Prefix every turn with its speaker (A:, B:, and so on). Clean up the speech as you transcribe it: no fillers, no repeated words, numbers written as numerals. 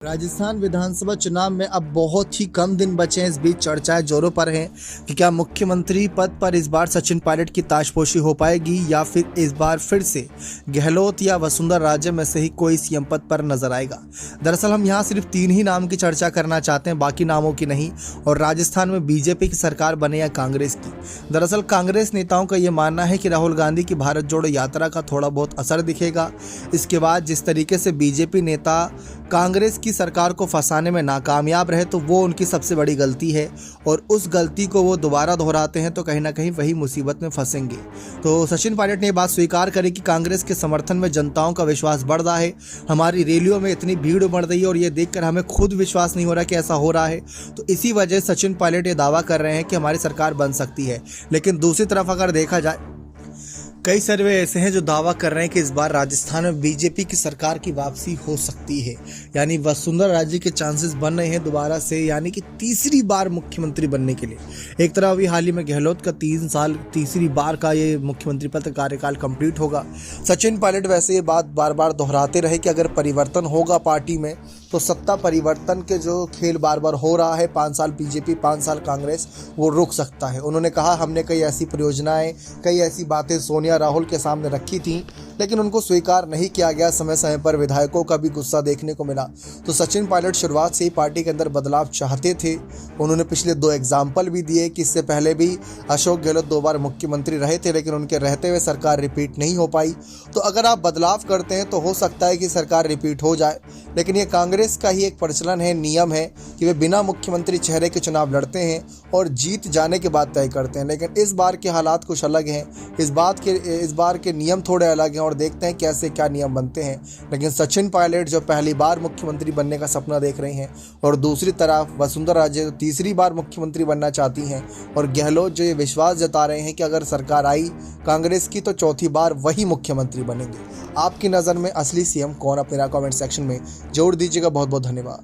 A: राजस्थान विधानसभा चुनाव में अब बहुत ही कम दिन बचे हैं। इस बीच चर्चाएं जोरों पर हैं कि क्या मुख्यमंत्री पद पर इस बार सचिन पायलट की ताजपोशी हो पाएगी या फिर इस बार फिर से गहलोत या वसुंधरा राजे में से ही कोई सीएम पद पर नजर आएगा। दरअसल हम यहां सिर्फ 3 ही नाम की चर्चा करना चाहते हैं, बाकी नामों की नहीं। और राजस्थान में बीजेपी की सरकार बने या कांग्रेस की। दरअसल कांग्रेस नेताओं का यह मानना है कि राहुल गांधी की भारत जोड़ो यात्रा का थोड़ा बहुत असर दिखेगा। इसके बाद जिस तरीके से बीजेपी नेता कांग्रेस की सरकार को फंसाने में नाकामयाब रहे तो वो उनकी सबसे बड़ी गलती है, और उस गलती को वो दोबारा दोहराते हैं तो कहीं ना कहीं वही मुसीबत में फंसेंगे। तो सचिन पायलट ने ये बात स्वीकार करी कि कांग्रेस के समर्थन में जनताओं का विश्वास बढ़ रहा है। हमारी रैलियों में इतनी भीड़ बढ़ रही है और ये देखकर हमें खुद विश्वास नहीं हो रहा कि ऐसा हो रहा है। तो इसी वजह से सचिन पायलट ये दावा कर रहे हैं कि हमारी सरकार बन सकती है। लेकिन दूसरी तरफ अगर देखा जाए, कई सर्वे ऐसे हैं जो दावा कर रहे हैं कि इस बार राजस्थान में बीजेपी की सरकार की वापसी हो सकती है, यानी वसुंधरा राजे के चांसेस बन रहे हैं दोबारा से, यानी कि तीसरी बार मुख्यमंत्री बनने के लिए। एक तरफ अभी हाल ही में गहलोत का 3 साल तीसरी बार का ये मुख्यमंत्री पद कार्यकाल कंप्लीट होगा। सचिन पायलट वैसे ये बात बार बार दोहराते रहे कि अगर परिवर्तन होगा पार्टी में तो सत्ता परिवर्तन के जो खेल बार बार हो रहा है, 5 साल बीजेपी 5 साल कांग्रेस, वो रुक सकता है। उन्होंने कहा हमने कई ऐसी परियोजनाएं, कई ऐसी बातें सोनिया राहुल के सामने रखी थी, लेकिन उनको स्वीकार नहीं किया गया। समय समय पर विधायकों का भी गुस्सा देखने को मिला। तो सचिन पायलट शुरुआत से ही पार्टी के अंदर बदलाव चाहते थे। उन्होंने पिछले 2 एग्जाम्पल भी दिए कि इससे पहले भी अशोक गहलोत 2 बार मुख्यमंत्री रहे थे, लेकिन उनके रहते हुए सरकार रिपीट नहीं हो पाई। तो अगर आप बदलाव करते हैं तो हो सकता है कि सरकार रिपीट हो जाए। लेकिन ये कांग्रेस का ही एक प्रचलन है, नियम है कि वे बिना मुख्यमंत्री चेहरे के चुनाव लड़ते हैं और जीत जाने के बाद तय करते हैं। लेकिन इस बार के हालात कुछ अलग हैं। इस बार के नियम थोड़े अलग हैं और देखते हैं कैसे क्या नियम बनते हैं। लेकिन सचिन पायलट जो पहली बार मुख्यमंत्री बनने का सपना देख रहे हैं, और दूसरी तरफ वसुंधरा राजे तीसरी बार मुख्यमंत्री बनना चाहती हैं, और गहलोत जो ये विश्वास जता रहे हैं कि अगर सरकार आई कांग्रेस की तो चौथी बार वही मुख्यमंत्री बनेंगे। आपकी नज़र में असली सीएम कौन? अपने कमेंट सेक्शन में जोड़ दीजिएगा। बहुत बहुत धन्यवाद।